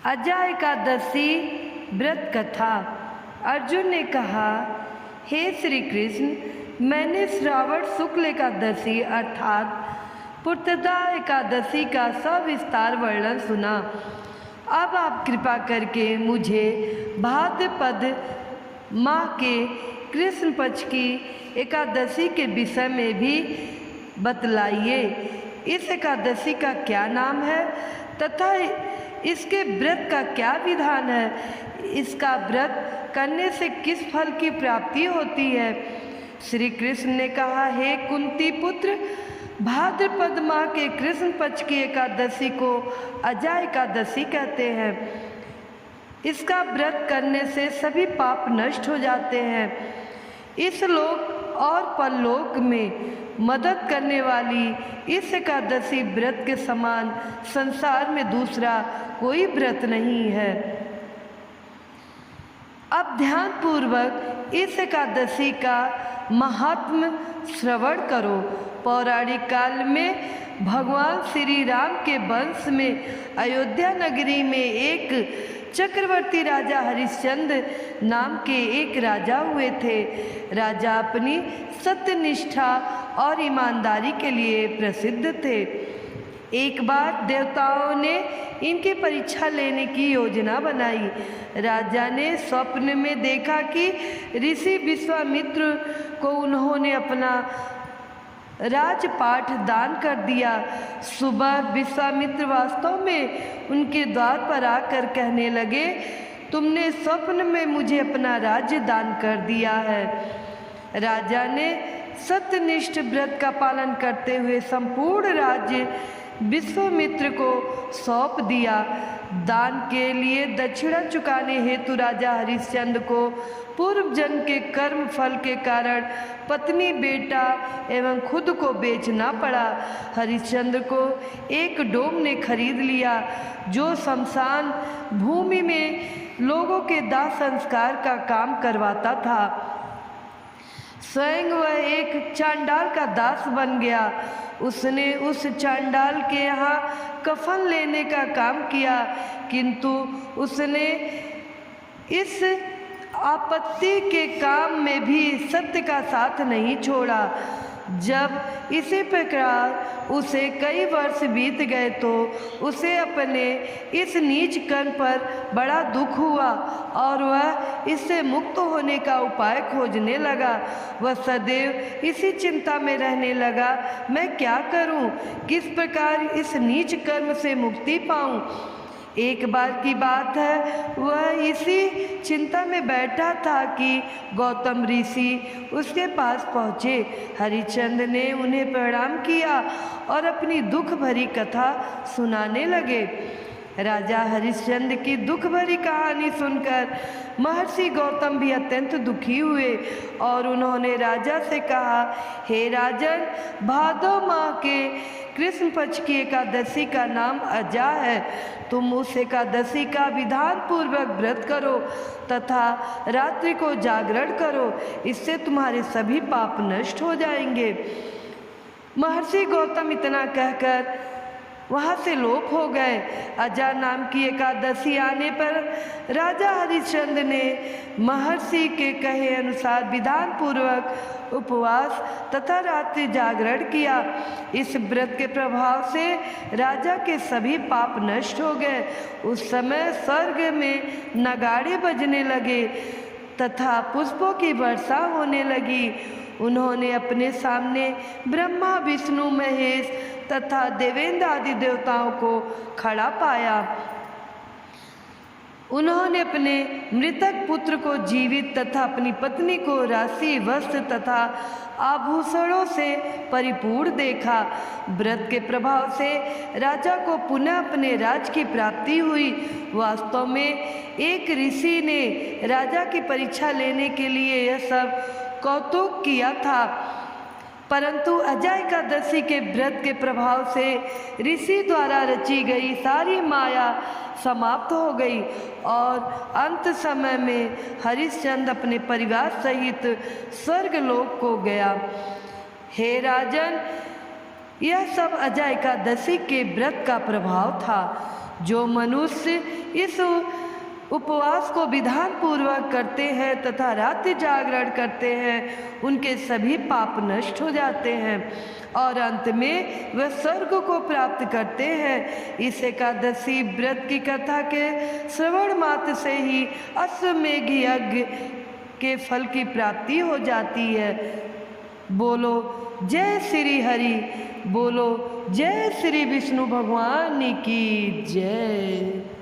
अजा एकादशी व्रत कथा। अर्जुन ने कहा, हे श्री कृष्ण, मैंने श्रावण शुक्ल एकादशी अर्थात पुत्रदा एकादशी का सविस्तार वर्णन सुना। अब आप कृपा करके मुझे भाद्रपद माह के कृष्ण पक्ष की एकादशी के विषय में भी बतलाइए। इस एकादशी का क्या नाम है तथा इसके व्रत का क्या विधान है? इसका व्रत करने से किस फल की प्राप्ति होती है? श्री कृष्ण ने कहा, हे कुंती पुत्र, भाद्रपद माह के कृष्ण पक्ष की एकादशी को अजा एकादशी कहते हैं। इसका व्रत करने से सभी पाप नष्ट हो जाते हैं। इस लोक और परलोक में मदद करने वाली इस एकादशी व्रत के समान संसार में दूसरा कोई व्रत नहीं है। अब ध्यान पूर्वक इस एकादशी का महात्म्य श्रवण करो। पौराणिक काल में भगवान श्री राम के वंश में अयोध्या नगरी में एक चक्रवर्ती राजा हरिश्चंद्र नाम के एक राजा हुए थे। राजा अपनी सत्यनिष्ठा और ईमानदारी के लिए प्रसिद्ध थे। एक बार देवताओं ने इनकी परीक्षा लेने की योजना बनाई। राजा ने स्वप्न में देखा कि ऋषि विश्वामित्र को उन्होंने अपना राजपाठ दान कर दिया। सुबह विश्वामित्र वास्तव में उनके द्वार पर आकर कहने लगे, तुमने स्वप्न में मुझे अपना राज्य दान कर दिया है। राजा ने सत्यनिष्ठ व्रत का पालन करते हुए संपूर्ण राज्य विश्वामित्र को सौंप दिया। दान के लिए दक्षिणा चुकाने हेतु राजा हरिश्चंद्र को पूर्व जन्म के कर्म फल के कारण पत्नी, बेटा एवं खुद को बेचना पड़ा। हरिश्चंद्र को एक डोम ने खरीद लिया जो शमशान भूमि में लोगों के दाह संस्कार का काम करवाता था। स्वयं वह एक चांडाल का दास बन गया। उसने उस चांडाल के यहाँ कफन लेने का काम किया, किंतु उसने इस आपत्ति के काम में भी सत्य का साथ नहीं छोड़ा। जब इसी प्रकार उसे कई वर्ष बीत गए तो उसे अपने इस नीच कर्म पर बड़ा दुख हुआ और वह इससे मुक्त होने का उपाय खोजने लगा। वह सदैव इसी चिंता में रहने लगा, मैं क्या करूं? किस प्रकार इस नीच कर्म से मुक्ति पाऊं? एक बार की बात है, वह इसी चिंता में बैठा था कि गौतम ऋषि उसके पास पहुँचे। हरिश्चंद्र ने उन्हें प्रणाम किया और अपनी दुख भरी कथा सुनाने लगे। राजा हरिश्चंद्र की दुख भरी कहानी सुनकर महर्षि गौतम भी अत्यंत दुखी हुए और उन्होंने राजा से कहा, हे राजन, भादो माह के कृष्ण पक्ष की एकादशी का नाम अजा है। तुम उस एकादशी का विधान पूर्वक व्रत करो तथा रात्रि को जागरण करो, इससे तुम्हारे सभी पाप नष्ट हो जाएंगे। महर्षि गौतम इतना कहकर वहाँ से लोप हो गए। अजा नाम की एकादशी आने पर राजा हरिश्चंद्र ने महर्षि के कहे अनुसार विधान पूर्वक उपवास तथा रात्रि जागरण किया। इस व्रत के प्रभाव से राजा के सभी पाप नष्ट हो गए। उस समय स्वर्ग में नगाड़े बजने लगे तथा पुष्पों की वर्षा होने लगी। उन्होंने अपने सामने ब्रह्मा, विष्णु, महेश तथा देवेंद्र आदि देवताओं को खड़ा पाया। उन्होंने अपने मृतक पुत्र को जीवित तथा अपनी पत्नी को राशि, वस्त्र तथा आभूषणों से परिपूर्ण देखा। व्रत के प्रभाव से राजा को पुनः अपने राज की प्राप्ति हुई। वास्तव में एक ऋषि ने राजा की परीक्षा लेने के लिए यह सब कौतुक किया था, परंतु अजा एकादशी के व्रत के प्रभाव से ऋषि द्वारा रची गई सारी माया समाप्त हो गई और अंत समय में हरिश्चंद्र अपने परिवार सहित स्वर्गलोक को गया। हे राजन, यह सब अजा एकादशी के व्रत का प्रभाव था। जो मनुष्य इस उपवास को विधान पूर्वक करते हैं तथा रात्रि जागरण करते हैं, उनके सभी पाप नष्ट हो जाते हैं और अंत में वह स्वर्ग को प्राप्त करते हैं। इस एकादशी व्रत की कथा के श्रवण मात्र से ही अश्वमेघ यज्ञ के फल की प्राप्ति हो जाती है। बोलो जय श्री हरि, बोलो जय श्री विष्णु भगवान की जय।